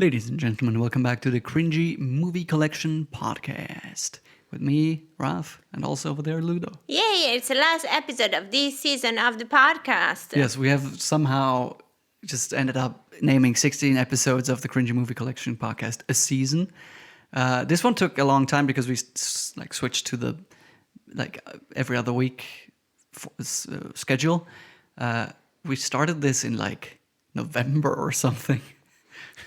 Ladies and gentlemen, welcome back to the Cringy Movie Collection podcast. With me, Ralph, and also over there, Ludo. Yay, it's the last episode of this season of the podcast. Yes, we have somehow just ended up naming 16 episodes of the Cringy Movie Collection podcast a season. This one took a long time because we switched to the every other week schedule. We started this in November or something.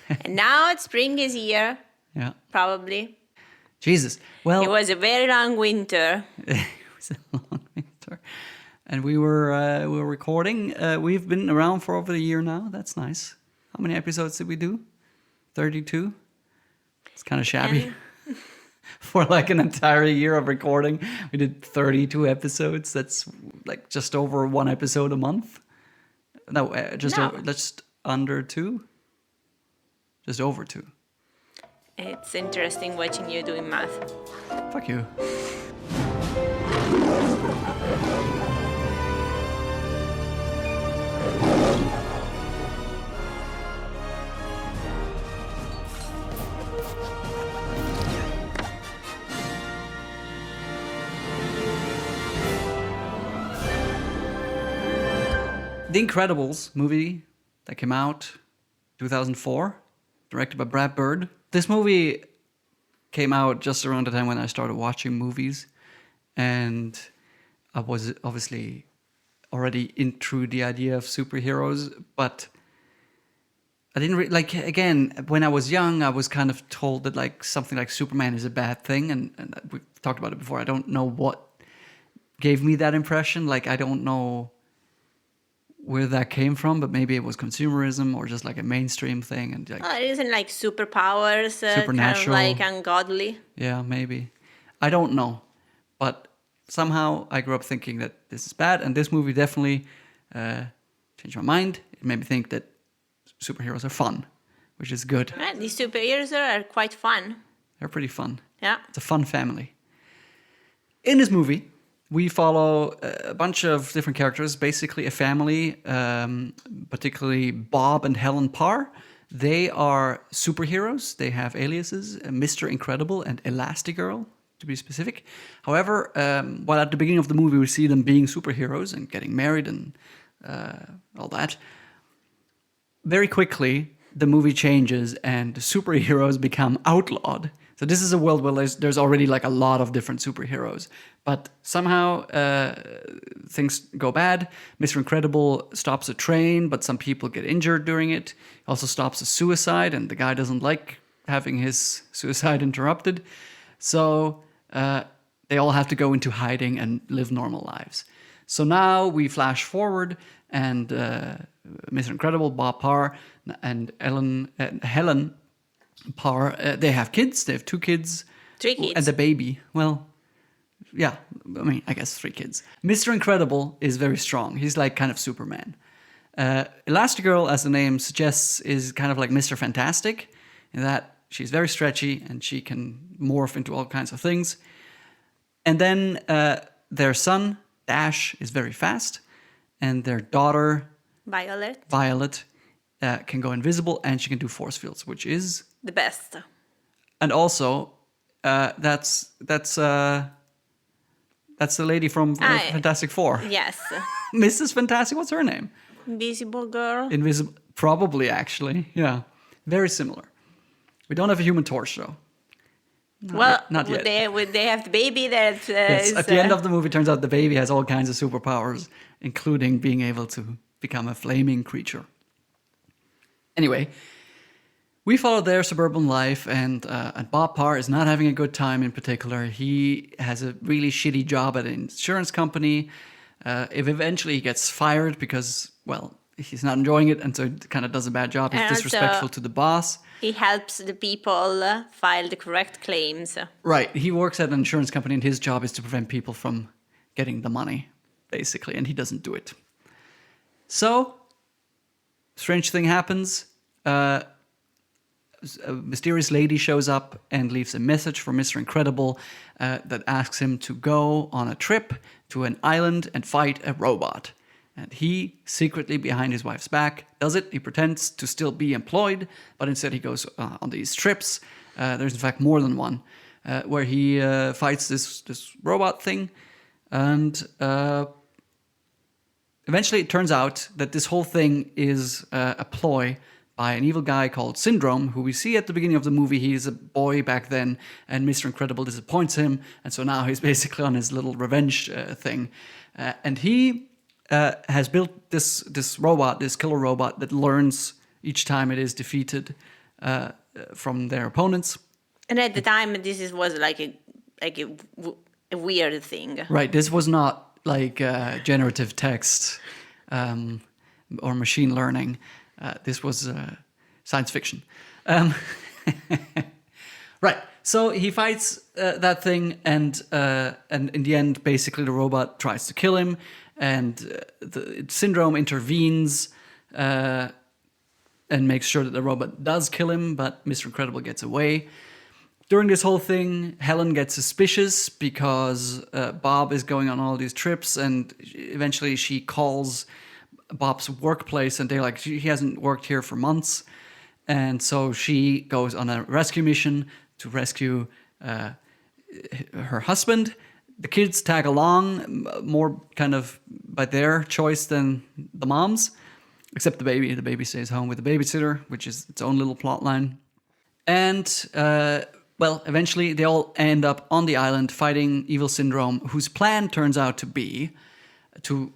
And now spring is here. Yeah. Probably. Jesus. Well, it was a very long winter. It was a long winter. And we were recording. We've been around for over a year now. That's nice. How many episodes did we do? 32? It's kind of shabby. For an entire year of recording, we did 32 episodes. That's just over one episode a month. No, just under two. Just over two. It's interesting watching you doing math. Fuck you. The Incredibles movie that came out 2004, directed by Brad Bird. This movie came out just around the time when I started watching movies, and I was obviously already into the idea of superheroes, but I didn't again, when I was young, I was kind of told that something like Superman is a bad thing, and we've talked about it before. I don't know what gave me that impression. I don't know where that came from, but maybe it was consumerism or just a mainstream thing. And it isn't superpowers, supernatural, kind of ungodly. Yeah, maybe. I don't know, but somehow I grew up thinking that this is bad, and this movie definitely changed my mind. It made me think that superheroes are fun, which is good. Right, these superheroes are quite fun. They're pretty fun. Yeah. It's a fun family. In this movie, we follow a bunch of different characters, basically a family, particularly Bob and Helen Parr. They are superheroes. They have aliases, Mr. Incredible and Elastigirl, to be specific. However, while at the beginning of the movie we see them being superheroes and getting married and all that, very quickly the movie changes and superheroes become outlawed. So this is a world where there's already a lot of different superheroes. But somehow things go bad. Mr. Incredible stops a train, but some people get injured during it. He also stops a suicide, and the guy doesn't like having his suicide interrupted. So they all have to go into hiding and live normal lives. So now we flash forward, and Mr. Incredible, Bob Parr, and Helen Parr, they have kids. They have 2 kids. 3 kids. And the baby. Well, yeah, I guess 3 kids. Mr. Incredible is very strong. He's kind of Superman. Elastigirl, as the name suggests, is kind of like Mr. Fantastic, in that she's very stretchy and she can morph into all kinds of things. And then their son, Dash, is very fast. And their daughter, Violet, can go invisible, and she can do force fields, which is the best. And also, that's the lady from Fantastic Four. Yes. Mrs. Fantastic. What's her name? Invisible Girl. Invisible. Probably, actually. Yeah. Very similar. We don't have a Human Torch, though. Not yet. Would they have the baby that yes, at the end of the movie, it turns out the baby has all kinds of superpowers, including being able to become a flaming creature. Anyway, we follow their suburban life, and Bob Parr is not having a good time in particular. He has a really shitty job at an insurance company. If eventually he gets fired because, well, he's not enjoying it, and so he kind of does a bad job. He's disrespectful to the boss. He helps the people file the correct claims. Right. He works at an insurance company, and his job is to prevent people from getting the money, basically, and he doesn't do it. So, strange thing happens. A mysterious lady shows up and leaves a message for Mr. Incredible that asks him to go on a trip to an island and fight a robot. And he secretly, behind his wife's back, does it. He pretends to still be employed, but instead he goes on these trips. There's in fact more than one, where he fights this robot thing. And eventually it turns out that this whole thing is a ploy by an evil guy called Syndrome, who we see at the beginning of the movie. He's a boy back then, and Mr. Incredible disappoints him, and so now he's basically on his little revenge thing. And he has built this robot, this killer robot, that learns each time it is defeated from their opponents. And at the time, was like a weird thing. Right, this was not like generative text or machine learning. This was science fiction. Right. So he fights that thing, and in the end, basically, the robot tries to kill him, and the Syndrome intervenes and makes sure that the robot does kill him, but Mr. Incredible gets away. During this whole thing, Helen gets suspicious because Bob is going on all these trips, and eventually she calls Bob's workplace, and they're like, he hasn't worked here for months. And so she goes on a rescue mission to rescue her husband. The kids tag along, more kind of by their choice than the mom's, except the baby. The baby stays home with the babysitter, which is its own little plot line. And, well, eventually they all end up on the island fighting Evil Syndrome, whose plan turns out to be to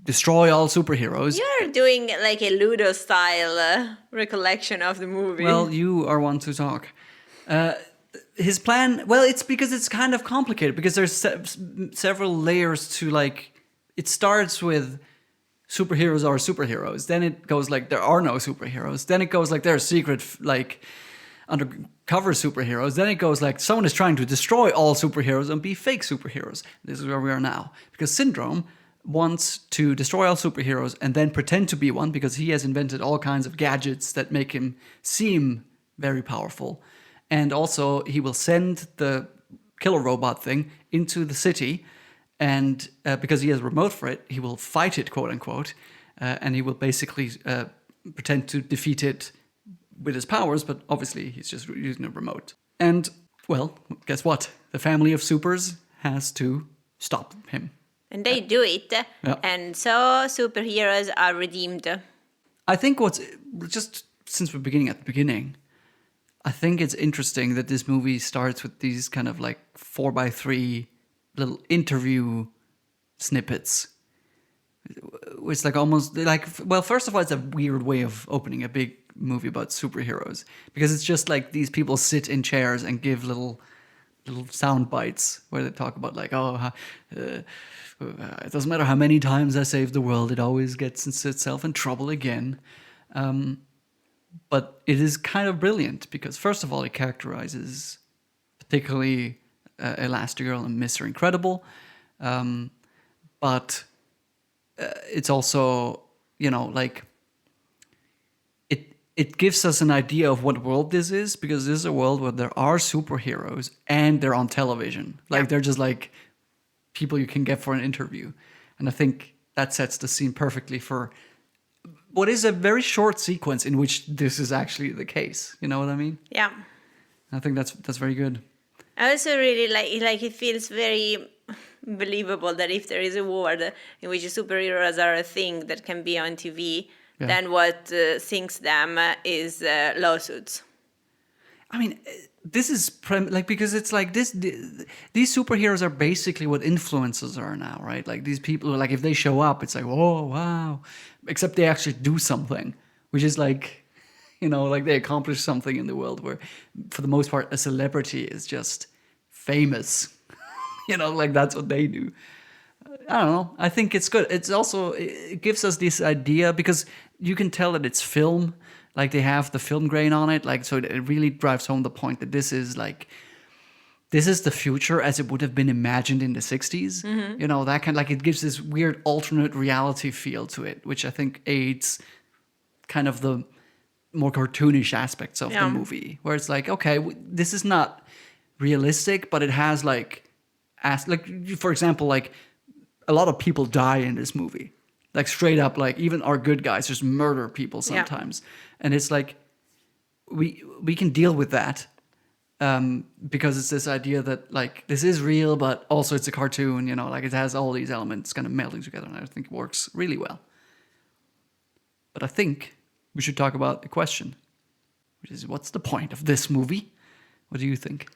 destroy all superheroes. You're doing like a Ludo-style recollection of the movie. Well, you are one to talk. His plan, well, it's because it's kind of complicated, because there's several layers to, like, it starts with superheroes are superheroes. Then it goes like there are no superheroes. Then it goes like there are secret, like, undercover superheroes. Then it goes like someone is trying to destroy all superheroes and be fake superheroes. This is where we are now. Because Syndrome wants to destroy all superheroes and then pretend to be one, because he has invented all kinds of gadgets that make him seem very powerful. And also he will send the killer robot thing into the city, and because he has a remote for it, he will fight it, quote unquote, and he will basically pretend to defeat it with his powers, but obviously he's just using a remote. And, well, guess what? The family of supers has to stop him. And they do it. Yeah. And so superheroes are redeemed. I think what's, just since we're beginning at the beginning, I think it's interesting that this movie starts with these kind of like 4x3 little interview snippets. It's like almost like, well, first of all, it's a weird way of opening a big movie about superheroes, because it's just like these people sit in chairs and give little sound bites where they talk about like, it doesn't matter how many times I save the world, it always gets itself in trouble again. But it is kind of brilliant because, first of all, it characterizes particularly Elastigirl and Mr. Incredible, but it's also, you know, like, it gives us an idea of what world this is, because this is a world where there are superheroes and they're on television. Like, they're just like people you can get for an interview. And I think that sets the scene perfectly for what is a very short sequence in which this is actually the case. You know what I mean? Yeah. I think that's very good. I also really like it feels very believable that if there is a world in which superheroes are a thing that can be on TV, then what sinks them is lawsuits. I mean, this is because it's like this. These superheroes are basically what influencers are now, right? Like, these people are like, if they show up, it's like, oh wow, except they actually do something, which is like, you know, like they accomplish something in the world where, for the most part, a celebrity is just famous. You know, like that's what they do. I don't know. I think it's good. It's also, it gives us this idea, because you can tell that it's film. Like, they have the film grain on it. Like, so it really drives home the point that this is the future as it would have been imagined in the 60s. Mm-hmm. You know, that kind of, like, it gives this weird alternate reality feel to it, which I think aids kind of the more cartoonish aspects of the movie, where it's like, okay, this is not realistic, but it has like, for example, like, a lot of people die in this movie. Like straight up, like even our good guys just murder people sometimes. And it's like, we can deal with that because it's this idea that like this is real, but also it's a cartoon, you know, like it has all these elements kind of melding together, and I think it works really well. But I think we should talk about the question, which is, what's the point of this movie? What do you think?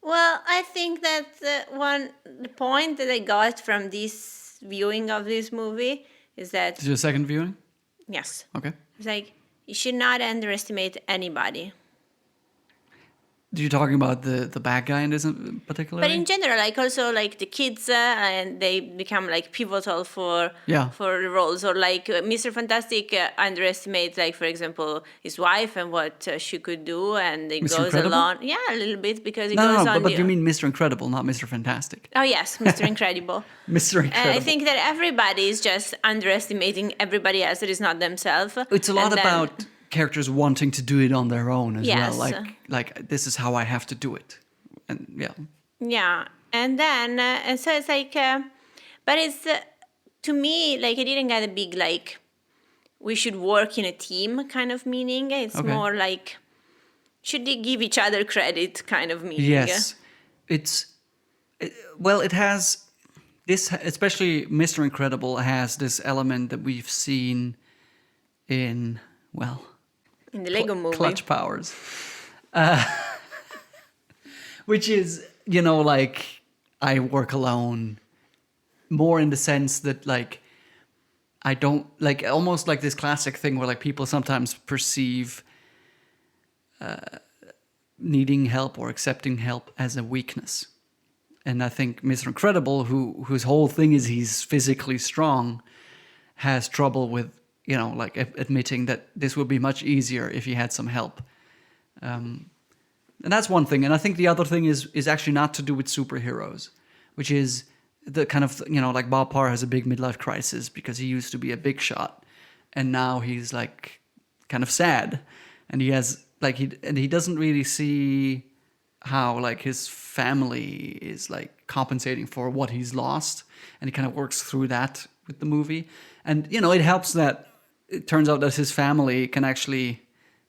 Well, I think that the point that I got from this viewing of this movie is that, Is it your second viewing? yes, Okay. it's like you should not underestimate anybody. You're talking about the bad guy in this in particular? But in general, like also like the kids, and they become like pivotal for the roles. Or like Mr. Fantastic underestimates, like for example, his wife and what she could do, and it Mr. goes Incredible? along. Yeah, a little bit because it No, goes no, on. but you mean Mr. Incredible, not Mr. Fantastic. Oh yes, Mr. Incredible. Mr. Incredible. I think that everybody is just underestimating everybody else that is not themselves. It's a lot about characters wanting to do it on their own as Yes. well. Like this is how I have to do it, and yeah. Yeah, and then and so it's like, but it's to me like I didn't get a big like we should work in a team kind of meaning. It's more like should they give each other credit kind of meaning. Yes, it has this, especially Mr. Incredible has this element that we've seen in in the Lego movie. Clutch Powers, which is, you know, like I work alone, more in the sense that like I don't like, almost like this classic thing where like people sometimes perceive needing help or accepting help as a weakness. And I think Mr. Incredible, whose whole thing is he's physically strong, has trouble with, you know, like admitting that this would be much easier if he had some help. And that's one thing. And I think the other thing is actually not to do with superheroes, which is the kind of, you know, like Bob Parr has a big midlife crisis because he used to be a big shot. And now he's like kind of sad. And he has like, he doesn't really see how like his family is like compensating for what he's lost. And he kind of works through that with the movie. And, you know, it helps that it turns out that his family can actually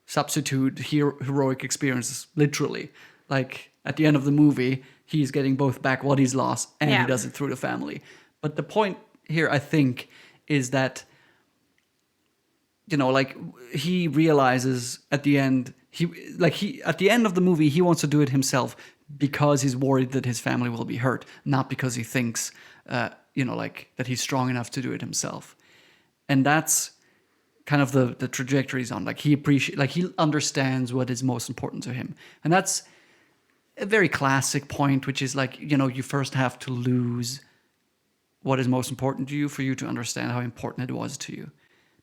substitute heroic experiences literally. Like at the end of the movie, he's getting both back what he's lost and he does it through the family. But the point here, I think, is that, you know, like he realizes at the end, at the end of the movie, he wants to do it himself because he's worried that his family will be hurt, not because he thinks, you know, like that he's strong enough to do it himself. And that's kind of the trajectory he's on. Like he understands what is most important to him. And that's a very classic point, which is like, you know, you first have to lose what is most important to you for you to understand how important it was to you.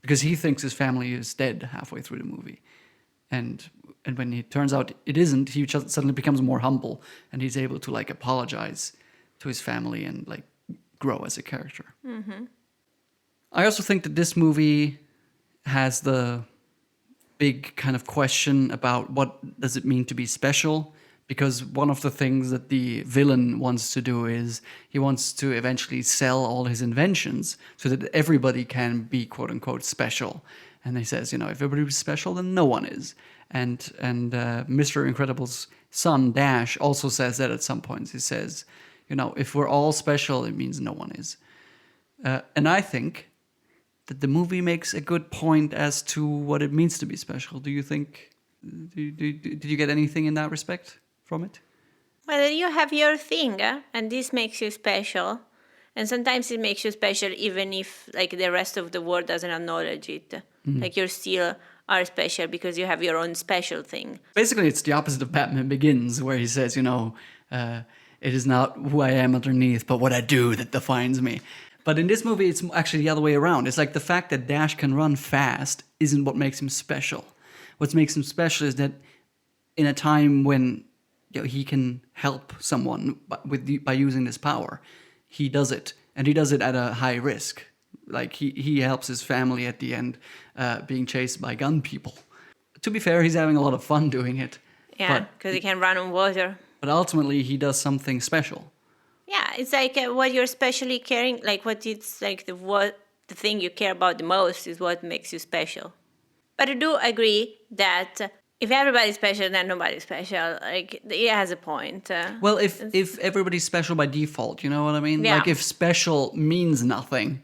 Because he thinks his family is dead halfway through the movie. And when it turns out it isn't, he just suddenly becomes more humble and he's able to like apologize to his family and like grow as a character. Mm-hmm. I also think that this movie has the big kind of question about what does it mean to be special, because one of the things that the villain wants to do is he wants to eventually sell all his inventions so that everybody can be quote unquote special. And he says, you know, if everybody was special, then no one is. And Mr. Incredible's son Dash also says that at some points. He says, you know, if we're all special, it means no one is. And I think that the movie makes a good point as to what it means to be special. Do you think? Did you get anything in that respect from it? Well, you have your thing, and this makes you special. And sometimes it makes you special even if like the rest of the world doesn't acknowledge it. Mm-hmm. Like you still are special because you have your own special thing. Basically, it's the opposite of Batman Begins, where he says, you know, it is not who I am underneath, but what I do that defines me. But in this movie, it's actually the other way around. It's like the fact that Dash can run fast isn't what makes him special. What makes him special is that in a time when, you know, he can help someone by using this power, he does it. And he does it at a high risk. Like he helps his family at the end being chased by gun people. To be fair, he's having a lot of fun doing it. Yeah, because he can run on water. But ultimately, he does something special. Yeah, it's like what you're especially caring, like what it's like the thing you care about the most is what makes you special. But I do agree that if everybody's special, then nobody's special. Like it has a point. Well, if everybody's special by default, you know what I mean? Yeah. Like if special means nothing,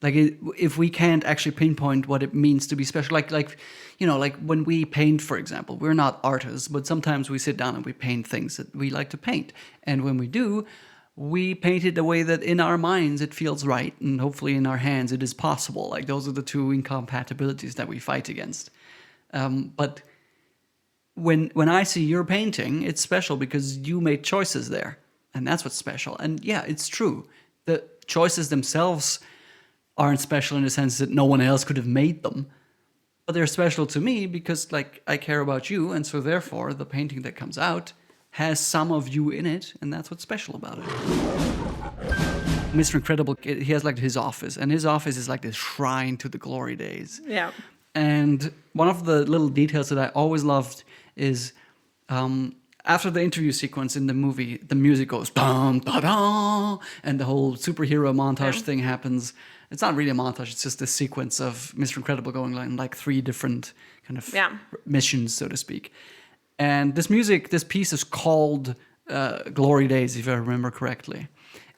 like if we can't actually pinpoint what it means to be special, like you know, like when we paint, for example, we're not artists, but sometimes we sit down and we paint things that we like to paint, and when we do, we paint it the way that in our minds it feels right, and hopefully in our hands it is possible. Like those are the two incompatibilities that we fight against. But when I see your painting, it's special because you made choices there, and that's what's special. And yeah, it's true. The choices themselves aren't special in the sense that no one else could have made them, but they're special to me because like I care about you, and so therefore the painting that comes out has some of you in it, and that's what's special about it. Mr. Incredible, he has like his office, and his office is like this shrine to the glory days. Yeah. And one of the little details that I always loved is after the interview sequence in the movie, the music goes dum da da, and the whole superhero montage thing happens. It's not really a montage; it's just a sequence of Mr. Incredible going on like 3 different kind of missions, so to speak. And this music, this piece is called "Glory Days," if I remember correctly,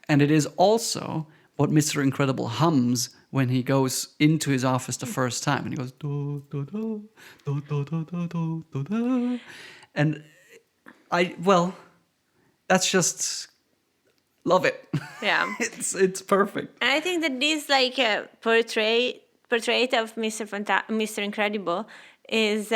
and it is also what Mr. Incredible hums when he goes into his office the first time, and he goes do do do do do do do do do do, and that's just love it. Yeah. it's perfect. And I think that this like portrait of Mr. Incredible is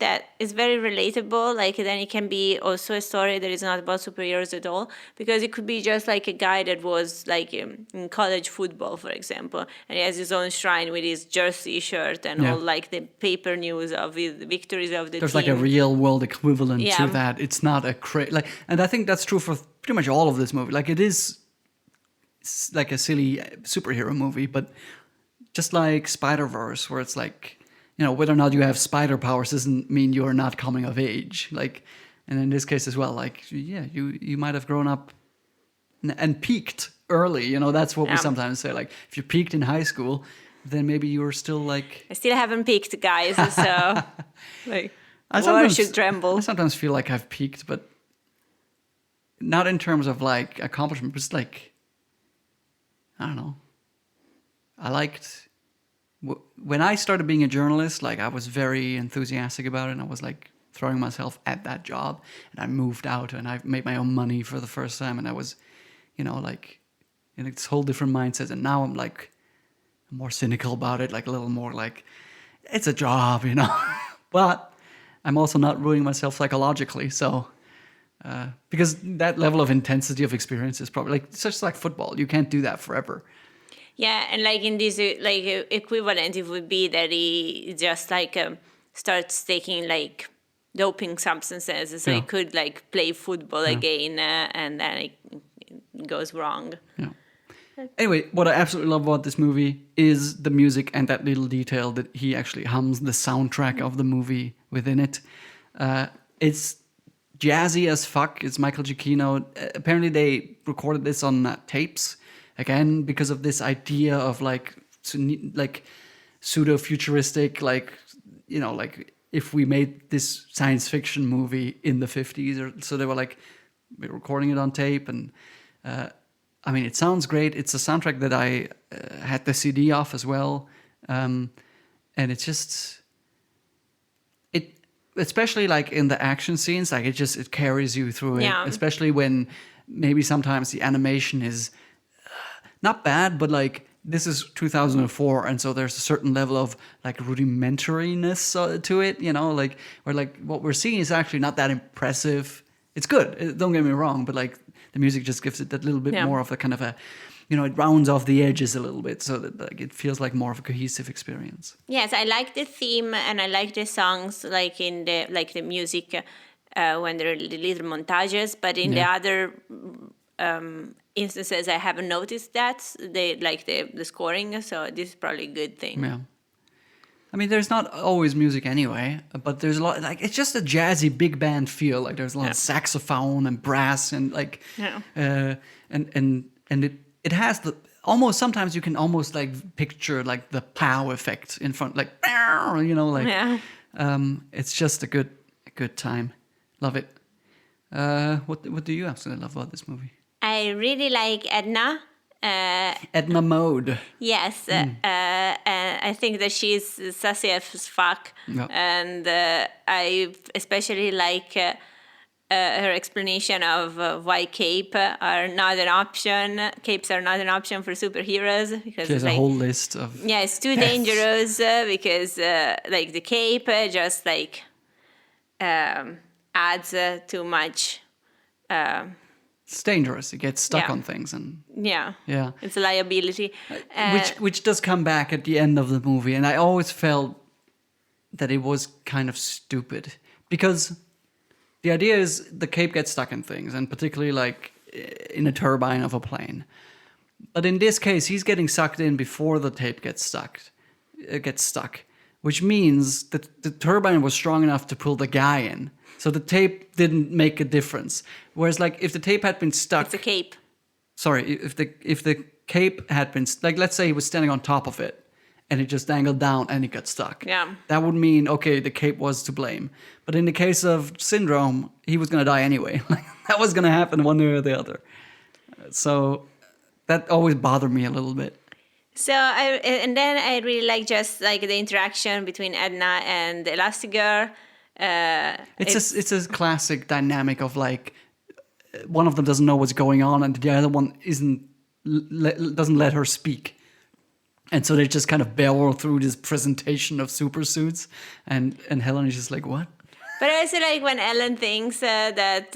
that is very relatable. Like then it can be also a story that is not about superheroes at all, because it could be just like a guy that was like in college football, for example, and he has his own shrine with his jersey shirt and all like the paper news of the victories of the There's team. like a real world equivalent Yeah. to that. It's not a like, and I think that's true for pretty much all of this movie. Like it is like a silly superhero movie, but just like Spider-Verse, where it's like, you know, whether or not you have spider powers doesn't mean you're not coming of age. Like, and in this case as well, like, yeah, you might have grown up and peaked early. You know, that's what we sometimes say. Like, if you peaked in high school, then maybe you were still like. I still haven't peaked, guys. So, like, war should tremble. I sometimes feel like I've peaked, but not in terms of like accomplishment, but just like, I don't know. I liked. When I started being a journalist, like I was very enthusiastic about it, and I was like throwing myself at that job, and I moved out and I made my own money for the first time, and I was, you know, like in this whole different mindset. And now I'm like more cynical about it, like a little more like it's a job, you know. But I'm also not ruining myself psychologically, so because that level of intensity of experience is probably like such like football. You can't do that forever. Yeah, and like in this, like equivalent, it would be that he just like starts taking like doping substances, so he could like play football again, and then it goes wrong. Yeah. Anyway, what I absolutely love about this movie is the music and that little detail that he actually hums the soundtrack of the movie within it. It's jazzy as fuck. It's Michael Giacchino. Apparently, they recorded this on tapes. Again, because of this idea of like pseudo-futuristic, like, you know, like if we made this science fiction movie in the 50s, or so they were like recording it on tape. And I mean, it sounds great. It's a soundtrack that I had the CD off as well. And it's just, especially like in the action scenes, like it carries you through it, especially when maybe sometimes the animation is not bad, but like this is 2004, and so there's a certain level of like rudimentariness to it, you know, like where like what we're seeing is actually not that impressive. It's good, don't get me wrong, but like the music just gives it that little bit more of a kind of a, you know, it rounds off the edges a little bit, so that like it feels like more of a cohesive experience. Yes, I like the theme and I like the songs, like in the music when there are little montages, but in the other instances I haven't noticed that they like the scoring, so this is probably a good thing. Yeah, I mean, there's not always music anyway, but there's a lot. Like it's just a jazzy big band feel. Like there's a lot of saxophone and brass and like, and it has the almost. Sometimes you can almost like picture like the pow effect in front, like like. Yeah. It's just a good time. Love it. What do you absolutely love about this movie? I really like Edna. Edna Mode. Yes, I think that she's sassy as fuck, Yeah. and I especially like her explanation of why capes are not an option. Capes are not an option for superheroes because She has it's a whole list of. yeah, it's too deaths. dangerous because like the cape just like adds too much. It's dangerous. It gets stuck Yeah. on things, and Yeah, it's a liability. which does come back at the end of the movie, and I always felt that it was kind of stupid because the idea is the cape gets stuck in things, and particularly like in a turbine of a plane. But in this case, he's getting sucked in before the tape gets stuck. It gets stuck, which means that the turbine was strong enough to pull the guy in. So the tape didn't make a difference. Whereas, like, if the tape had been stuck, It's a cape. sorry, if the cape had been like, let's say he was standing on top of it, and it just dangled down and it got stuck. Yeah. That would mean okay, the cape was to blame. But in the case of Syndrome, he was gonna die anyway. Like that was gonna happen one way or the other. So that always bothered me a little bit. So and then I really like just like the interaction between Edna and Elastigirl. It's a classic dynamic of like one of them doesn't know what's going on and the other one doesn't let her speak, and so they just kind of barrel through this presentation of super suits, and Helen is just like, what? But I also like when Ellen thinks that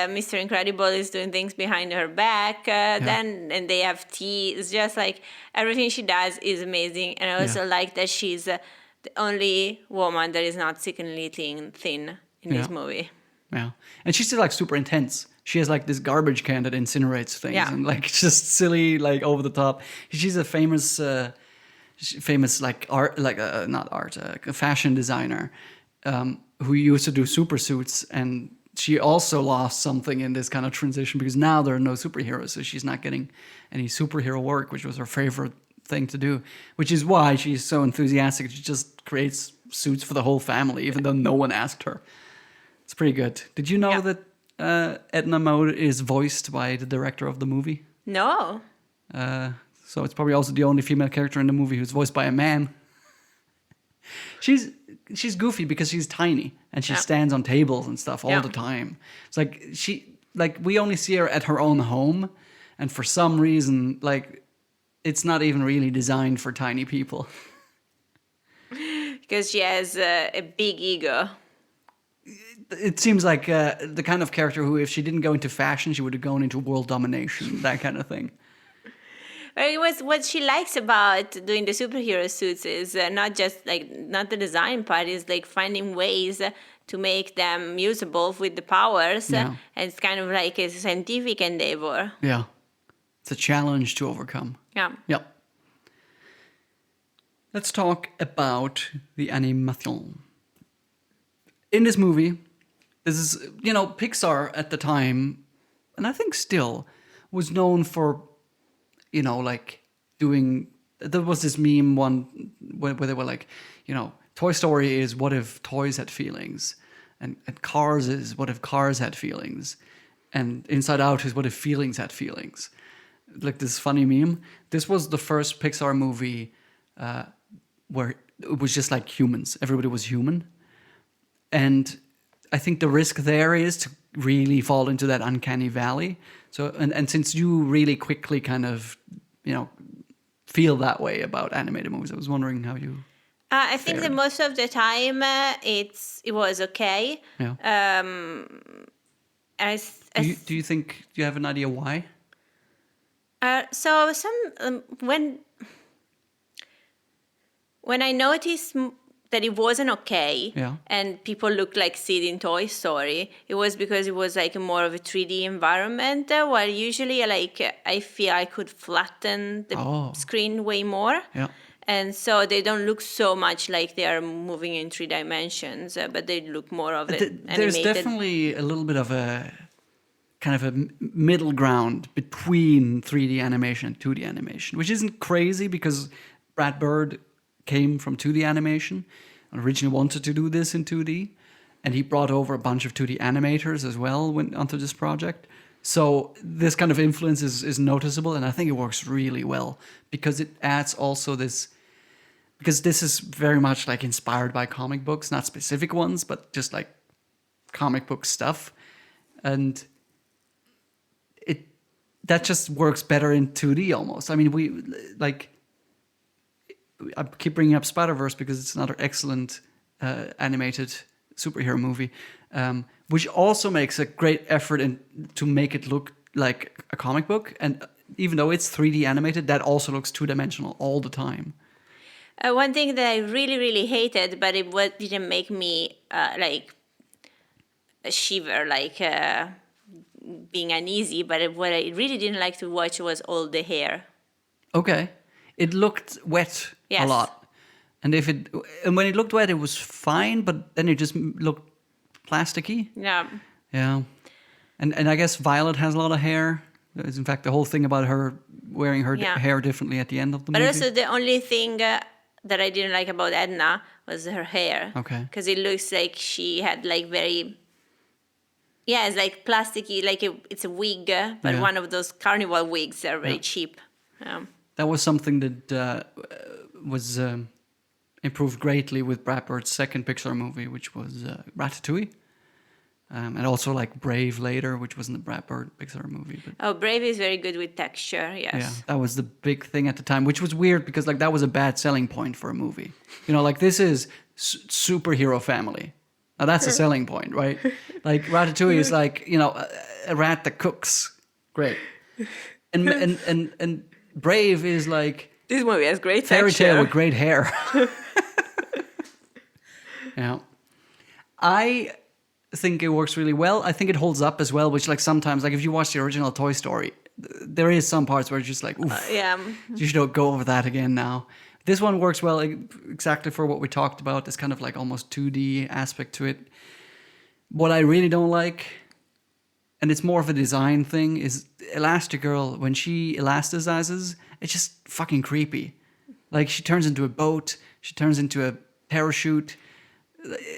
Mr. Incredible is doing things behind her back. Then and they have tea. It's just like everything she does is amazing, and I also like that she's the only woman that is not sickeningly thin in this movie. Yeah, and she's still like super intense. She has like this garbage can that incinerates things, Yeah. and like just silly, like over the top. She's a famous like art, like not art, a fashion designer who used to do super suits, and she also lost something in this kind of transition because now there are no superheroes, so she's not getting any superhero work, which was her favorite thing to do, which is why she's so enthusiastic. She just creates suits for the whole family, even though no one asked her. It's pretty good. Did you know that Edna Mode is voiced by the director of the movie? No. So it's probably also the only female character in the movie who's voiced by a man. She's goofy because she's tiny and she stands on tables and stuff all the time. It's like we only see her at her own home, and for some reason, like it's not even really designed for tiny people. Because she has a big ego. It seems like the kind of character who, if she didn't go into fashion, she would have gone into world domination, that kind of thing. But it was what she likes about doing the superhero suits is not the design part, is like finding ways to make them usable with the powers. Yeah. And it's kind of like a scientific endeavor. Yeah. It's a challenge to overcome. Yeah. Yep. Let's talk about the animation. In this movie, this is, Pixar at the time, and I think still, was known for, like doing, there was this meme one where they were like, Toy Story is what if toys had feelings, and Cars is what if cars had feelings, and Inside Out is what if feelings had feelings. Like this funny meme. This was the first Pixar movie where it was just like humans. Everybody was human. And I think the risk there is to really fall into that uncanny valley. So, and since you really quickly kind of, feel that way about animated movies, I was wondering how you. I think that most of the time it was okay. Yeah. Do you think you have an idea why? So when I noticed that it wasn't okay, and people looked like Sid in Toy Story, it was because it was like more of a 3D environment, while usually I feel I could flatten the screen way more. Yeah. And so they don't look so much like they are moving in 3 dimensions, but they look more of it There's animated. definitely a little bit of a kind of a middle ground between 3D animation and 2D animation, which isn't crazy because Brad Bird came from 2D animation and originally wanted to do this in 2D. And he brought over a bunch of 2D animators as well onto this project. So this kind of influence is noticeable, and I think it works really well because it adds also this, because this is very much like inspired by comic books, not specific ones, but just like comic book stuff. And that just works better in 2D almost. I mean, I keep bringing up Spider-Verse because it's another excellent animated superhero movie, which also makes a great effort to make it look like a comic book. And even though it's 3D animated, that also looks two-dimensional all the time. One thing that I really, really hated, but didn't make me like shiver, like being uneasy, but what I really didn't like to watch was all the hair. Okay. It looked wet a lot. And when it looked wet, it was fine, but then it just looked plasticky. Yeah. Yeah. And I guess Violet has a lot of hair. There's in fact the whole thing about her wearing her hair differently at the end of the movie. But also the only thing that I didn't like about Edna was her hair. Okay. Because it looks like she had like very... Yeah, it's like plasticky, like it's a wig, but one of those carnival wigs are very cheap. That was something that was improved greatly with Brad Bird's second Pixar movie, which was Ratatouille. And also like Brave later, which wasn't the Brad Bird Pixar movie. But Brave is very good with texture, yes. Yeah, that was the big thing at the time, which was weird because like that was a bad selling point for a movie. You know, like this is superhero family. Now that's a selling point, right? Like Ratatouille is like, you know, a rat that cooks. Great. And Brave is like this movie has great fairy texture. tale with great hair. Yeah. I think it works really well. I think it holds up as well, which like sometimes, like if you watch the original Toy Story, there is some parts where it's just like, oof, you should go over that again now. This one works well exactly for what we talked about, this kind of like almost 2D aspect to it. What I really don't like, and it's more of a design thing, is Elastigirl, when she elasticizes, it's just fucking creepy. Like she turns into a boat, she turns into a parachute.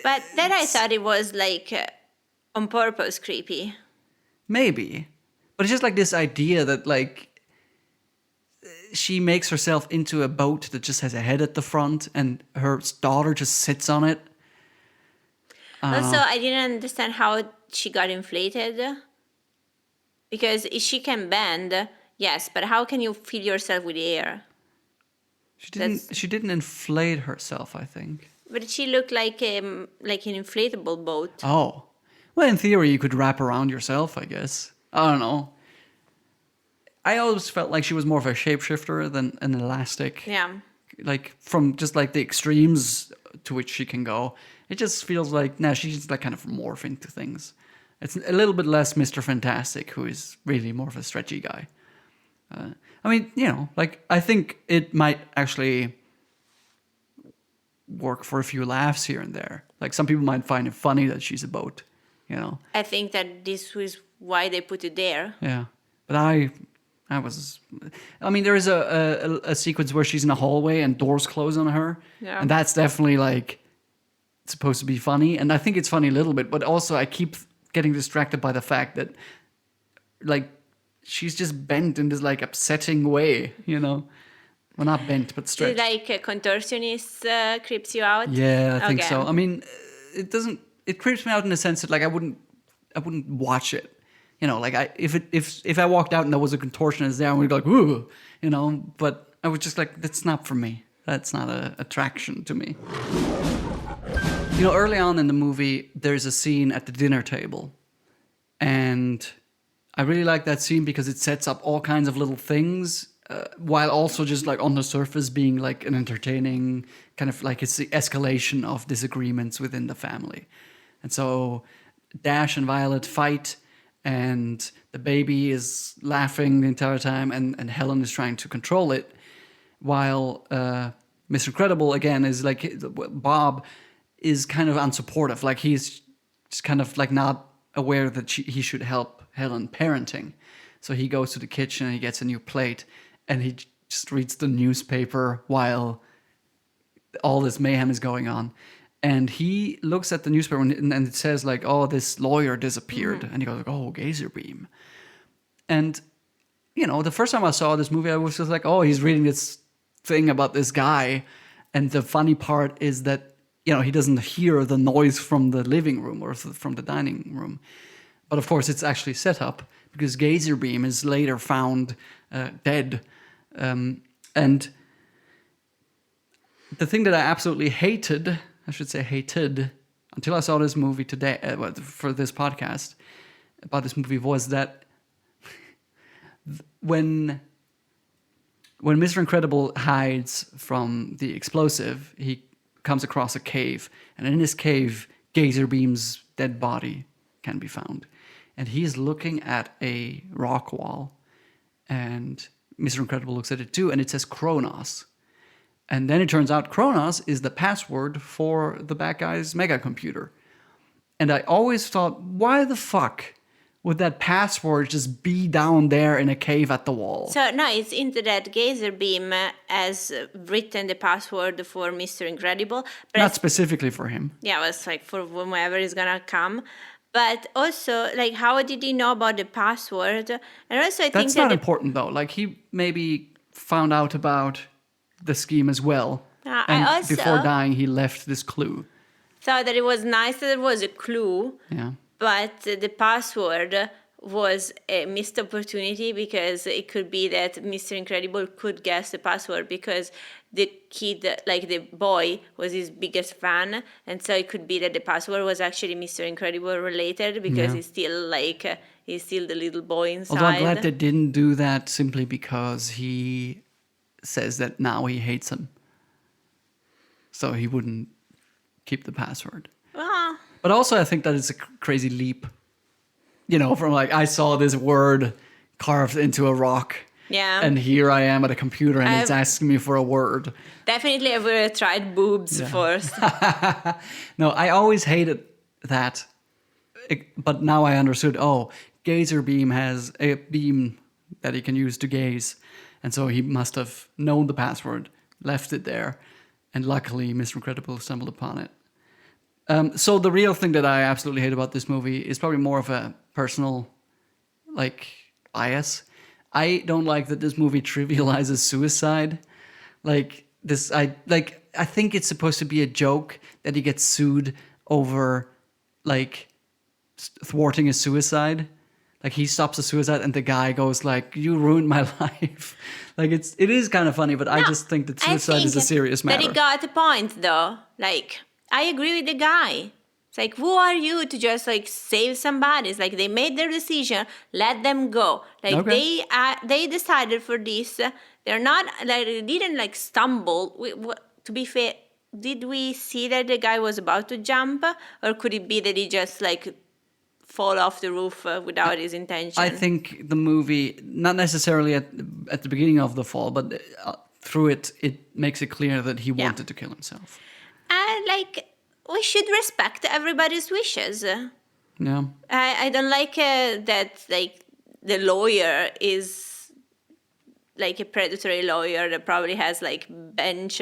But then I thought it was like on purpose creepy. Maybe. But it's just like this idea that like she makes herself into a boat that just has a head at the front and her daughter just sits on it. Also, I didn't understand how she got inflated. Because if she can bend, yes, but how can you fill yourself with air? She didn't inflate herself, I think. But she looked like an inflatable boat. Oh. Well, in theory, you could wrap around yourself, I guess. I don't know. I always felt like she was more of a shapeshifter than an elastic. Yeah. Like, from just like the extremes to which she can go. It just feels like, she's like kind of morph into things. It's a little bit less Mr. Fantastic, who is really more of a stretchy guy. I mean, you know, like, I think it might actually work for a few laughs here and there. Like, some people might find it funny that she's a boat, you know. I think that this was why they put it there. Yeah. But I mean, there is a sequence where she's in a hallway and doors close on her. Yeah. And that's definitely, like, supposed to be funny. And I think it's funny a little bit, but also I keep getting distracted by the fact that, like, she's just bent in this, like, upsetting way, you know? Well, not bent, but stretched. Like a contortionist creeps you out? Yeah, I think so. I mean, it creeps me out in the sense that, like, I wouldn't watch it. You know, like, if I walked out and there was a contortionist there, I would be like, ooh, you know, but I was just like, that's not for me. That's not an attraction to me. You know, early on in the movie, there's a scene at the dinner table. And I really like that scene because it sets up all kinds of little things, while also just like on the surface being like an entertaining kind of like it's the escalation of disagreements within the family. And so Dash and Violet fight, and the baby is laughing the entire time, and Helen is trying to control it, while Mr. Incredible, again, is like Bob is kind of unsupportive. Like he's just kind of like not aware that he should help Helen parenting. So he goes to the kitchen and he gets a new plate and he just reads the newspaper while all this mayhem is going on. And he looks at the newspaper and it says like, oh, this lawyer disappeared. And he goes, like, oh, Gazer Beam. And, you know, the first time I saw this movie, I was just like, oh, he's reading this thing about this guy. And the funny part is that, you know, he doesn't hear the noise from the living room or from the dining room. But of course, it's actually set up because Gazer Beam is later found dead. And the thing that I absolutely hated until I saw this movie today for this podcast about this movie was that when Mr. Incredible hides from the explosive, he comes across a cave, and in this cave, Gazer Beam's dead body can be found, and he's looking at a rock wall, and Mr. Incredible looks at it too, and it says Kronos. And then it turns out Kronos is the password for the bad guy's mega computer. And I always thought, why the fuck would that password just be down there in a cave at the wall? So, no, it's into that Gazer Beam has written the password for Mr. Incredible. But Not specifically for him. Yeah, it was like for whomever is gonna come. But also, like, how did he know about the password? And also, I think That's not important, though. Like, he maybe found out about the scheme as well. And I also before dying, he left this clue. thought that it was nice that there was a clue, Yeah. but the password was a missed opportunity because it could be that Mr. Incredible could guess the password because the kid, like the boy, was his biggest fan, and so it could be that the password was actually Mr. Incredible related because he's still the little boy inside. Although I'm glad they didn't do that simply because he says that now he hates him. So he wouldn't keep the password. Well, But also I think that it's a crazy leap. You know, from like, I saw this word carved into a rock. yeah. And here I am at a computer and it's asking me for a word. Definitely I would have tried boobs first. No, I always hated that. But now I understood, oh, Gazer Beam has a beam that he can use to gaze. And so he must have known the password, left it there, and luckily Mr. Incredible stumbled upon it. So the real thing that I absolutely hate about this movie is probably more of a personal, like, bias. I don't like that this movie trivializes suicide. I think it's supposed to be a joke that he gets sued over, like, thwarting a suicide. Like, he stops a suicide and the guy goes like, you ruined my life. Like, it is kind of funny, but I just think that suicide is a serious matter. But he got a point, though. Like, I agree with the guy. It's like, who are you to just, like, save somebody? It's like, they made their decision, let them go. Like, Okay. they decided for this. They're not, like, they didn't, like, stumble. To be fair, did we see that the guy was about to jump? Or could it be that he just, like, fall off the roof without his intention? I think the movie, not necessarily at the beginning of the fall, but through it makes it clear that he wanted to kill himself. Like, we should respect everybody's wishes. Yeah. I don't like that, like, the lawyer is like a predatory lawyer that probably has, like, bench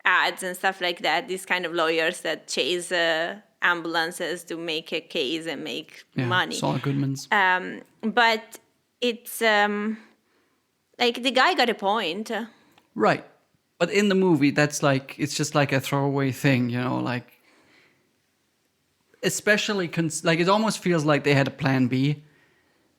ads and stuff like that. These kind of lawyers that chase ambulances to make a case and make money. Saul Goodman's. But it's like, the guy got a point. Right. But in the movie, that's like, it's just like a throwaway thing, you know, like, especially, like, it almost feels like they had a plan B.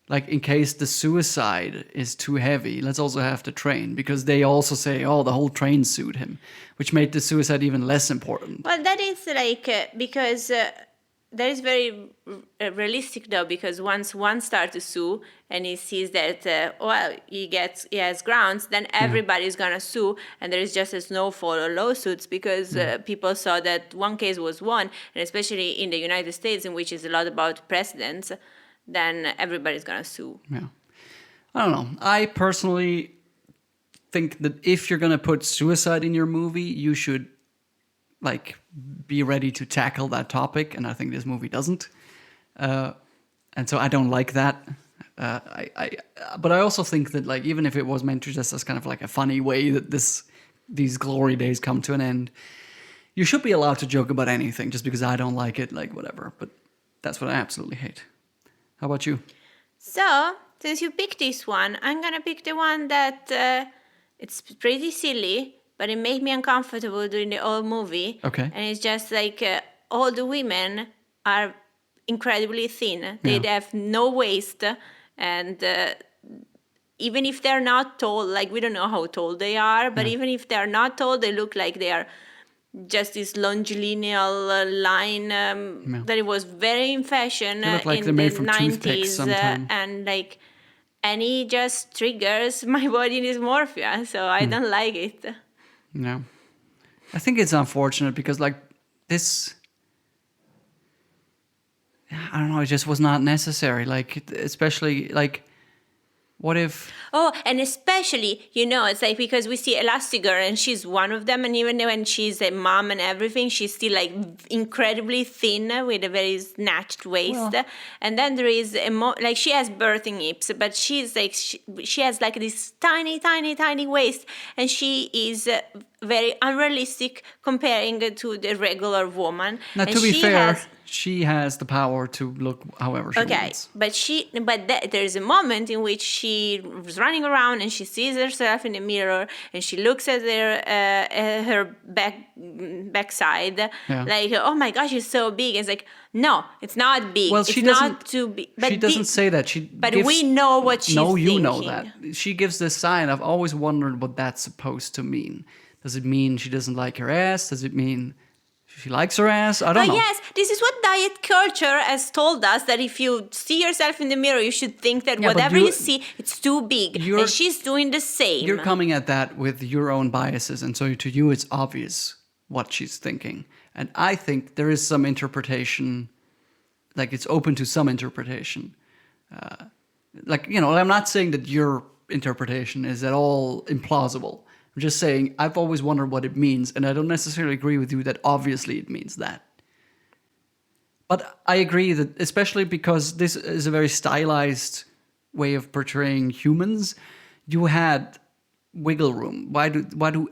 Like, in case the suicide is too heavy, let's also have the train. Because they also say, oh, the whole train sued him, which made the suicide even less important. Well, that is like, because that is very realistic, though, because once one starts to sue and he sees that, he has grounds, then everybody's going to sue, and there is just a snowfall of lawsuits because people saw that one case was won, and especially in the United States, in which is a lot about precedents, then everybody's going to sue. Yeah. I don't know. I personally think that if you're gonna put suicide in your movie, you should like be ready to tackle that topic, and I think this movie doesn't. And so I don't like that. But I also think that like even if it was meant to just as kind of like a funny way that these glory days come to an end, you should be allowed to joke about anything. Just because I don't like it, like whatever. But that's what I absolutely hate. How about you? So, since you picked this one, I'm gonna pick the one that it's pretty silly, but it made me uncomfortable during the whole movie. Okay. And it's just like all the women are incredibly thin. They have no waist, and even if they're not tall, like we don't know how tall they are, but even if they're not tall, they look like they are just this longilineal line that it was very in fashion They look like in they're made the from toothpicks 90s, sometime. and like, and it just triggers my body dysmorphia, so I don't like it. No. I think it's unfortunate because like this, I don't know, it just was not necessary. Like, especially like, what if? Oh, and especially, it's like because we see Elastigirl and she's one of them, and even when she's a mom and everything, she's still like incredibly thin with a very snatched waist. Well. And then there is like she has birthing hips, but she's like she has like this tiny, tiny, tiny waist, and she is very unrealistic comparing to the regular woman. Now, and to be fair, has, she has the power to look however she wants. but there's a moment in which she was running around and she sees herself in the mirror and she looks at her backside like, oh my gosh, she's so big. It's like, no, it's not big. Well, it's she doesn't. not too big. But she doesn't say that. But we know what she's No, you thinking. know that. She gives this sign. I've always wondered what that's supposed to mean. Does it mean she doesn't like her ass? Does it mean she likes her ass? I don't know. Yes, this is what diet culture has told us, that if you see yourself in the mirror, you should think that whatever you see, it's too big. And she's doing the same. You're coming at that with your own biases, and so to you it's obvious what she's thinking. And I think there is some interpretation, like it's open to some interpretation. I'm not saying that your interpretation is at all implausible. I'm just saying I've always wondered what it means, and I don't necessarily agree with you that obviously it means that. But I agree that, especially because this is a very stylized way of portraying humans, you had wiggle room. Why do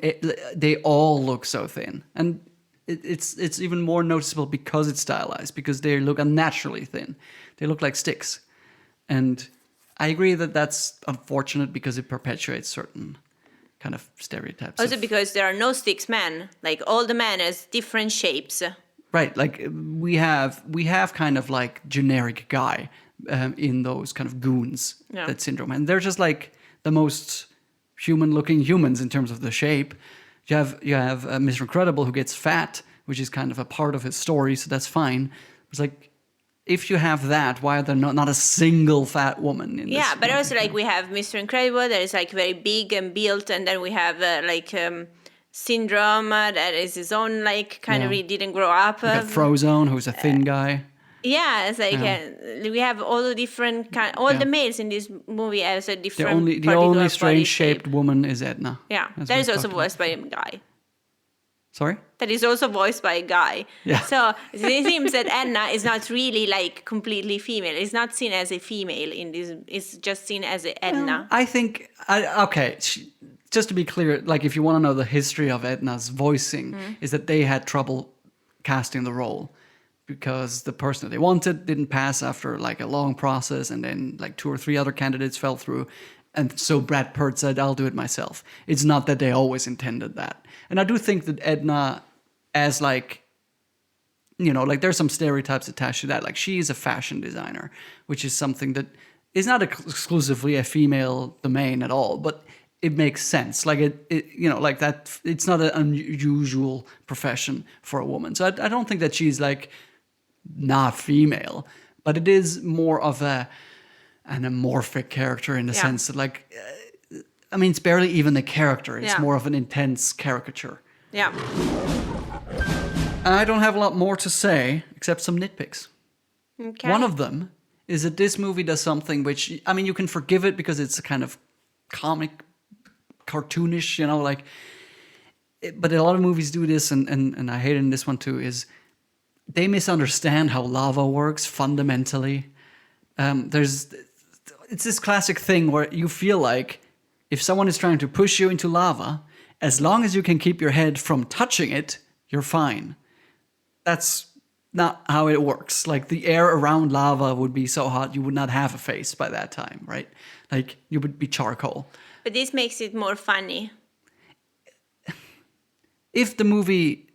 they all look so thin? And it's even more noticeable because it's stylized, because they look unnaturally thin. They look like sticks. And I agree that that's unfortunate because it perpetuates certain kind of stereotypes. Also because there are no sticks men. Like all the men has different shapes. Right, like we have kind of like generic guy in those kind of goons, that syndrome. And they're just like the most human-looking humans in terms of the shape. You have Mr. Incredible who gets fat, which is kind of a part of his story, so that's fine. It's like, if you have that, why are there not a single fat woman in this? Yeah, but also like we have Mr. Incredible that is like very big and built, and then we have Syndrome that is his own like kind of, he didn't grow up. We got Frozone, who's a thin guy. Yeah, it's like we have all the different the males in this movie has a different. The only strange shaped woman is Edna. Yeah, that is also voiced by a guy. Sorry? That is also voiced by a guy. Yeah. So it seems that Edna is not really like completely female. It's not seen as a female in this. It's just seen as a Edna. Well, I think just to be clear, like if you want to know the history of Edna's voicing, is that they had trouble casting the role because the person that they wanted didn't pass after like a long process, and then like 2 or 3 other candidates fell through. And so Brad Pitt said, I'll do it myself. It's not that they always intended that. And I do think that Edna, as like, like there's some stereotypes attached to that. Like she's a fashion designer, which is something that is not exclusively a female domain at all, but it makes sense. Like like that, it's not an unusual profession for a woman. So I don't think that she's like not female, but it is more of an amorphic character in the sense that like, it's barely even a character. It's more of an intense caricature. Yeah. I don't have a lot more to say except some nitpicks. Okay. One of them is that this movie does something which, you can forgive it because it's a kind of comic cartoonish, like. But a lot of movies do this, and I hate it in this one too, is they misunderstand how lava works fundamentally. It's this classic thing where you feel like if someone is trying to push you into lava, as long as you can keep your head from touching it, you're fine. That's not how it works. Like the air around lava would be so hot you would not have a face by that time, right? Like you would be charcoal. But this makes it more funny. If the movie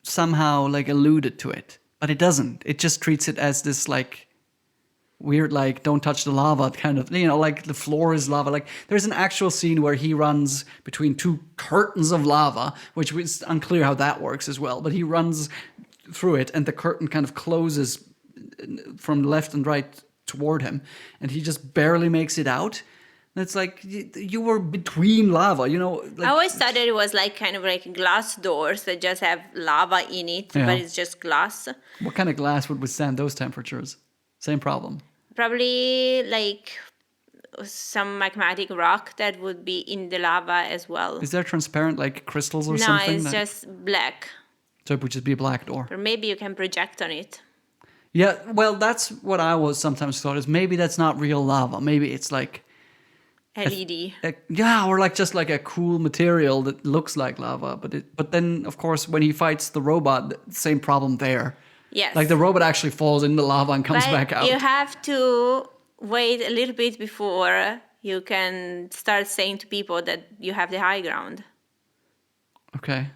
somehow like alluded to it, but it doesn't. It just treats it as this like weird, like don't touch the lava kind of, like the floor is lava. Like there's an actual scene where he runs between two curtains of lava, which is unclear how that works as well. But he runs through it, and the curtain kind of closes from left and right toward him, and he just barely makes it out. And it's like you were between lava, Like, I always thought that it was like kind of like glass doors that just have lava in it, Yeah. but it's just glass. what kind of glass would withstand those temperatures? Same problem. Probably like some magmatic rock that would be in the lava as well. Is there transparent like crystals or No, something? it's just black. So it would just be a black door. Or maybe you can project on it. Yeah, well, that's what I was sometimes thought is maybe that's not real lava. Maybe it's like LED. or like just like a cool material that looks like lava. But then of course when he fights the robot, the same problem there. Yes. Like the robot actually falls in the lava and comes But back out. you have to wait a little bit before you can start saying to people that you have the high ground. Okay.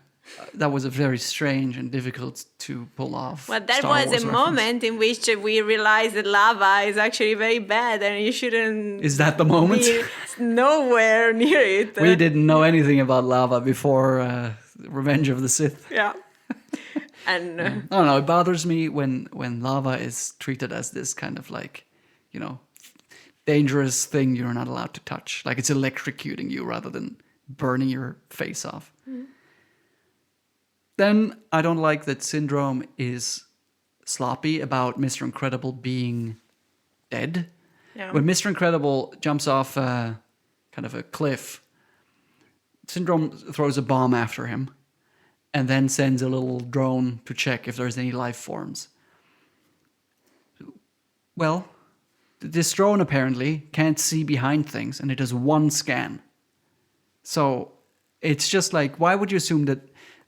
That was a very strange and difficult to pull off. Well, that Star was Wars a reference. moment in which we realized that lava is actually very bad and you shouldn't Is that the moment? be nowhere near it. We didn't know anything about lava before Revenge of the Sith. Yeah. And I don't know. It bothers me when lava is treated as this kind of like, dangerous thing you're not allowed to touch. Like it's electrocuting you rather than burning your face off. Mm. Then I don't like that Syndrome is sloppy about Mr. Incredible being dead. Yeah. When Mr. Incredible jumps off kind of a cliff, Syndrome throws a bomb after him and then sends a little drone to check if there's any life forms. Well, this drone apparently can't see behind things, and it does one scan. So it's just like, why would you assume that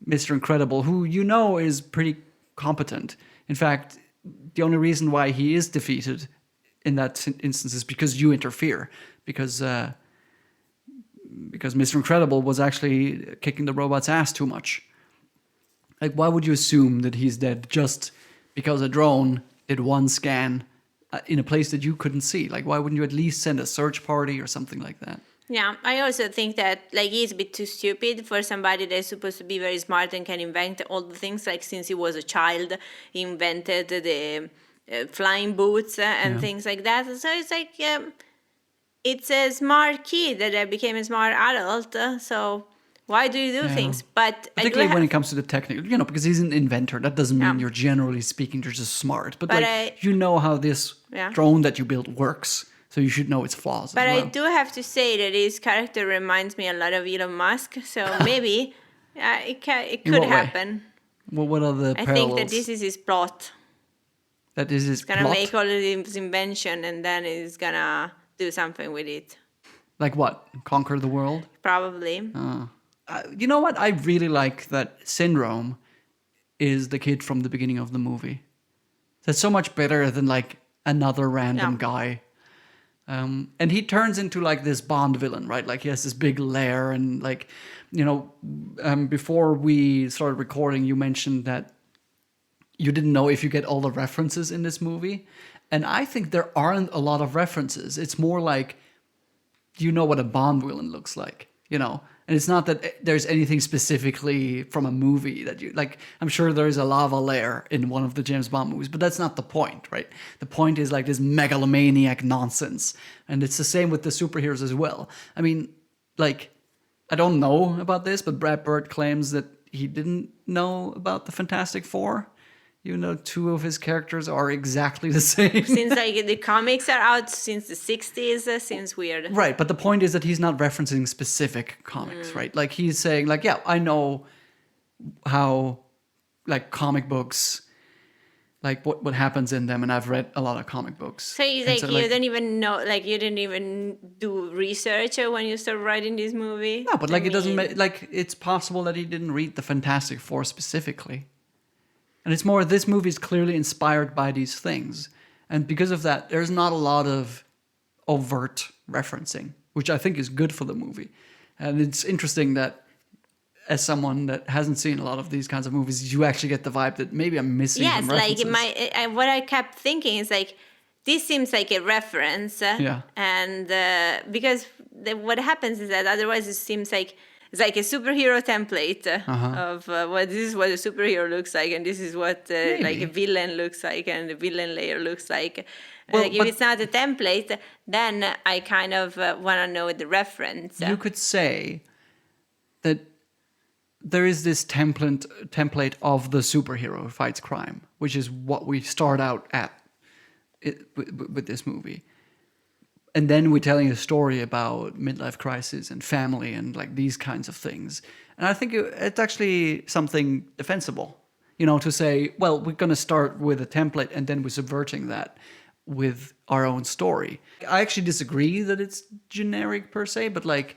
Mr. Incredible, who is pretty competent, in fact, the only reason why he is defeated in that instance is because you interfere, because Mr. Incredible was actually kicking the robot's ass too much. Like, why would you assume that he's dead just because a drone did one scan in a place that you couldn't see? Like, why wouldn't you at least send a search party or something like that? yeah, I also think that like he's a bit too stupid for somebody that's supposed to be very smart and can invent all the things. Like since he was a child, he invented the flying boots and things like that. So it's like it's a smart kid that became a smart adult. So why do you do things? But particularly when it comes to the technical, because he's an inventor. That doesn't mean you're generally speaking you're just smart. But like how this drone that you built works. So you should know its flaws. But as well. I do have to say that his character reminds me a lot of Elon Musk. So maybe it could happen. Well, what are the I parallels? think that this is his plot. That is his He's gonna plot? make all of his invention and then he's gonna do something with it. Like what? Conquer the world? Probably. You know what? I really like that Syndrome is the kid from the beginning of the movie. That's so much better than like another random guy. And he turns into like this Bond villain, right? Like he has this big lair and like, before we started recording, you mentioned that you didn't know if you get all the references in this movie. And I think there aren't a lot of references. It's more like, you know what a Bond villain looks like, And it's not that there's anything specifically from a movie that you like. I'm sure there is a lava lair in one of the James Bond movies, but that's not the point, right? The point is like this megalomaniac nonsense. And it's the same with the superheroes as well. I mean, like, I don't know about this, but Brad Bird claims that he didn't know about the Fantastic Four. even though two of his characters are exactly the same. Since like the comics are out since the 60s, seems weird. Right, but the point is that he's not referencing specific comics, right? Like he's saying, like, yeah, I know how, like, comic books, like what happens in them, and I've read a lot of comic books. So you And like you don't even know, like you didn't even do research when you start writing this movie. No, but like I it doesn't mean, like it's possible that he didn't read the Fantastic Four specifically, and it's more this movie is clearly inspired by these things, and because of that, there's not a lot of overt referencing, which I think is good for the movie, and it's interesting that as someone that hasn't seen a lot of these kinds of movies, you actually get the vibe that maybe I'm missing. yes, some like references. what I kept thinking is like this seems like a reference, Yeah. and because what happens is that otherwise it seems like it's like a superhero template of what this is what a superhero looks like, and this is what like Maybe. a villain looks like, and the villain layer looks like. Well, Like if but- it's not a template, then I kind of want to know the reference. You could say that there is this template of the superhero who fights crime, which is what we start out at with this movie. And then we're telling a story about midlife crisis and family and like these kinds of things. And I think it's actually something defensible, to say, well, we're going to start with a template and then we're subverting that with our own story. I actually disagree that it's generic per se, but like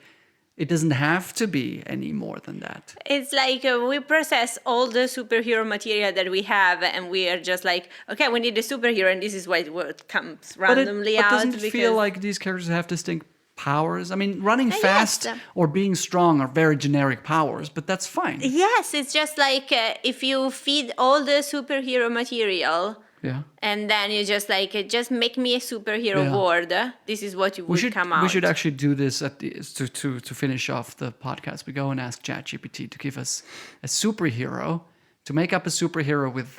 it doesn't have to be any more than that. It's like we process all the superhero material that we have, and we are just like, okay, we need a superhero, and this is what comes randomly but out. doesn't it feel like these characters have distinct powers? I mean, running Yes. fast or being strong are very generic powers, but that's fine. Yes, it's just like if you feed all the superhero material, Yeah. and then you just like just make me a superhero Yeah. world. This is what you would come out. We should actually do this at the to finish off the podcast. We go and ask ChatGPT to give us a superhero, to make up a superhero with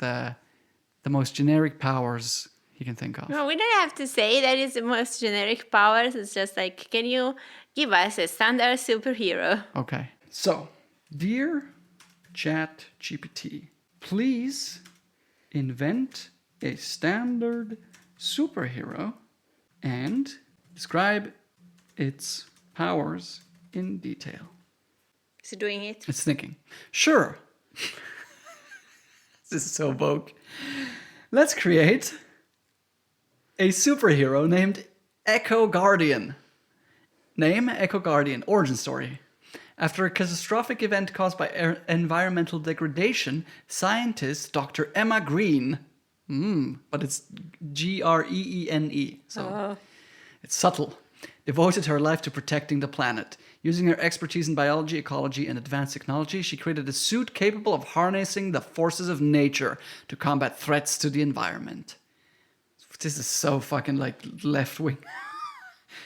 the most generic powers he can think of. No, we don't have to say that it's the most generic powers. It's just like, can you give us a standard superhero? Okay. So, dear ChatGPT, please invent a standard superhero and describe its powers in detail. Is it doing it? It's thinking. Sure. This is so vogue. Let's create a superhero named Echo Guardian. Name Echo Guardian. Origin story. After a catastrophic event caused by environmental degradation, scientist Dr. Emma Green, but it's Greene, so it's subtle, devoted her life to protecting the planet. Using her expertise in biology, ecology, and advanced technology, she created a suit capable of harnessing the forces of nature to combat threats to the environment. This is so fucking like left-wing.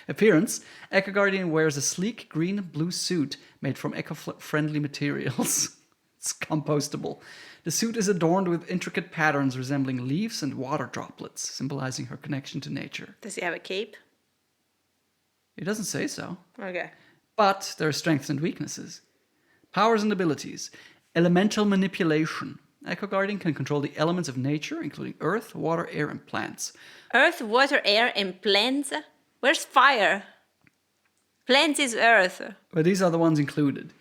Appearance: Echo Guardian wears a sleek green-blue suit made from eco-friendly materials. It's compostable. The suit is adorned with intricate patterns resembling leaves and water droplets, symbolizing her connection to nature. Does he have a cape? It doesn't say so. Okay. But there are strengths and weaknesses. Powers and abilities. Elemental manipulation. Echo Guardian can control the elements of nature, including earth, water, air, and plants. Earth, water, air, and plants? Where's fire? Plants is earth. But these are the ones included.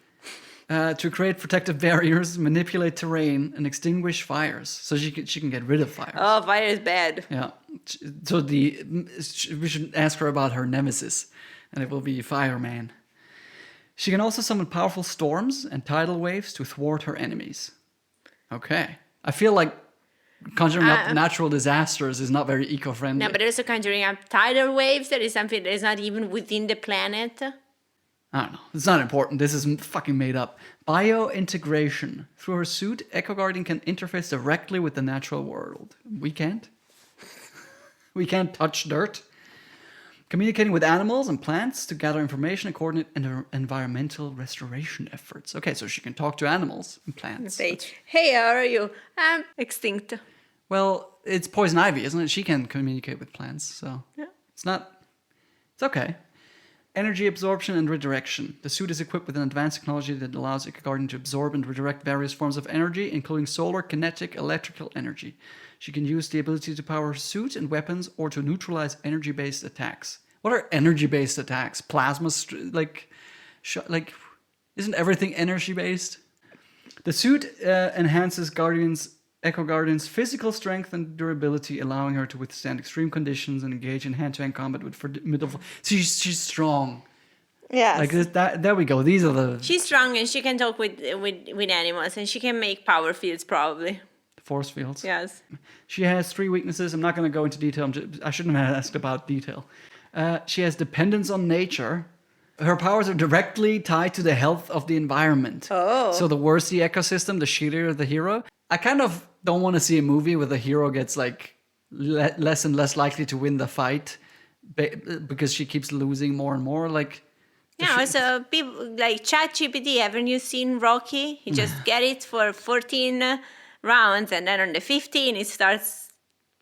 To create protective barriers, manipulate terrain, and extinguish fires. So she can get rid of fires. Oh, fire is bad. Yeah. So we should ask her about her nemesis, and it will be Fireman. She can also summon powerful storms and tidal waves to thwart her enemies. Okay. I feel like conjuring up natural disasters is not very eco-friendly. No, but also conjuring up tidal waves. That is something that is not even within the planet. I don't know. It's not important. This is fucking made up. Bio-integration. Through her suit, Echo Guardian can interface directly with the natural world. We can't. We can't touch dirt. Communicating with animals and plants to gather information and coordinate environmental restoration efforts. Okay, so she can talk to animals and plants. Say, hey, how are you? I'm extinct. Well, it's poison ivy, isn't it? She can communicate with plants, so Yeah. it's okay. Energy absorption and redirection. The suit is equipped with an advanced technology that allows Echo Guardian to absorb and redirect various forms of energy, including solar, kinetic, electrical energy. She can use the ability to power her suit and weapons or to neutralize energy-based attacks. What are energy-based attacks? Plasma, isn't everything energy-based? The suit enhances Echo Guardian's physical strength and durability, allowing her to withstand extreme conditions and engage in hand-to-hand combat with formidable. She's strong. Yes. Like that. There we go. These are the She's strong and she can talk with animals and she can make power fields probably. force fields. Yes. She has 3 weaknesses. I'm not going to go into detail. I shouldn't have asked about detail. She has dependence on nature. Her powers are directly tied to the health of the environment. Oh. So the worse the ecosystem, the shittier the hero. I kind of don't want to see a movie where the hero gets like less and less likely to win the fight because she keeps losing more and more. Like, Yeah, so people like ChatGPT, haven't you seen Rocky? He just get it for 14 rounds and then on the 15 it starts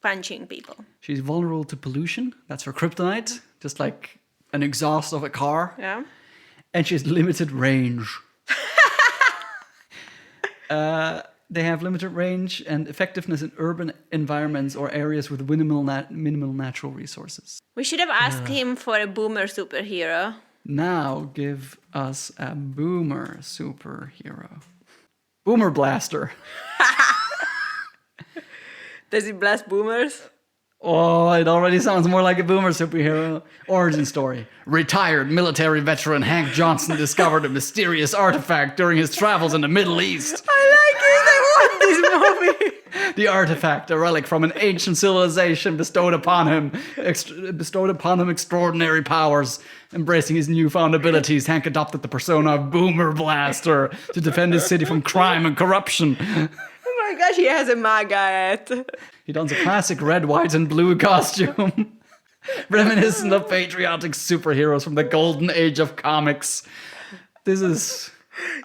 punching people. she's vulnerable to pollution. That's her kryptonite. Just like an exhaust of a car. Yeah. And she has limited range. They have limited range and effectiveness in urban environments or areas with minimal natural resources. We should have asked him for a boomer superhero. Now give us a boomer superhero. Boomer Blaster. Does he blast boomers? Oh, it already sounds more like a boomer superhero. Origin story. Retired military veteran Hank Johnson discovered a mysterious artifact during his travels in the Middle East. I like it. I want this movie. The artifact, a relic from an ancient civilization, bestowed upon him extraordinary powers. Embracing his newfound abilities, Hank adopted the persona of Boomer Blaster to defend his city from crime and corruption. Oh my gosh, he has a MAGA hat. He dons a classic red, white, and blue costume, reminiscent of patriotic superheroes from the golden age of comics. This is...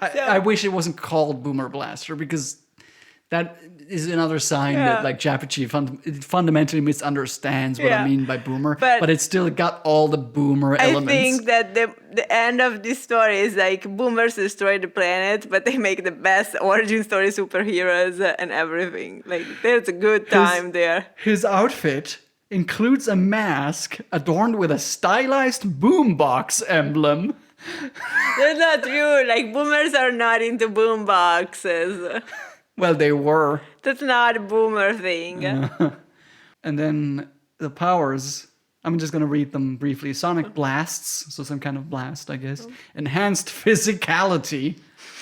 I wish it wasn't called Boomer Blaster, because that is another sign that like Jappachi fundamentally misunderstands what I mean by boomer, but it's still got all the boomer elements. I think that the end of this story is like boomers destroy the planet, but they make the best origin story superheroes and everything. Like there's a good time there. His outfit includes a mask adorned with a stylized boombox emblem. That's not true. Like boomers are not into boom boxes. Well, they were. That's not a boomer thing. And then the powers, I'm just going to read them briefly. Sonic blasts, so some kind of blast, I guess. Enhanced physicality.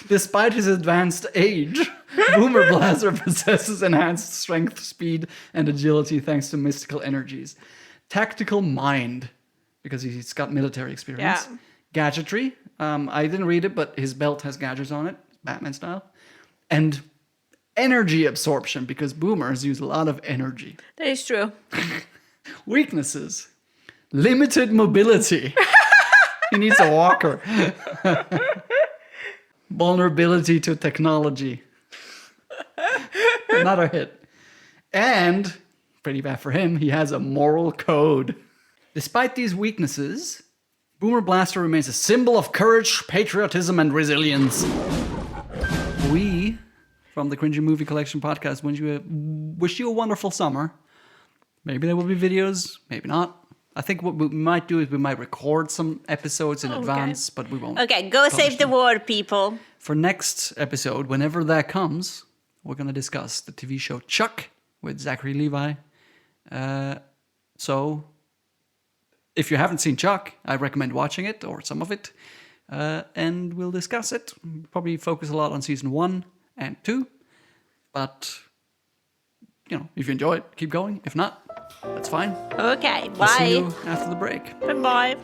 Despite his advanced age, Boomer Blaster possesses enhanced strength, speed, and agility thanks to mystical energies. Tactical mind, because he's got military experience. Yeah. Gadgetry. I didn't read it, but his belt has gadgets on it, Batman style. And energy absorption, because boomers use a lot of energy. That is true. Weaknesses. Limited mobility. He needs a walker. Vulnerability to technology. Another hit. And, pretty bad for him, he has a moral code. Despite these weaknesses, Boomer Blaster remains a symbol of courage, patriotism, and resilience. We, from the Cringy Movie Collection podcast, wish you a wonderful summer. Maybe there will be videos, maybe not. I think what we might do is we might record some episodes in advance, but we won't. Okay, go save the world, people. For next episode, whenever that comes, we're going to discuss the TV show Chuck with Zachary Levi. So, if you haven't seen Chuck, I recommend watching it, or some of it. And we'll discuss it. Probably focus a lot on season 1 and 2. But, if you enjoy it, keep going. If not, that's fine. Okay, I'll see bye. you after the break. Bye-bye.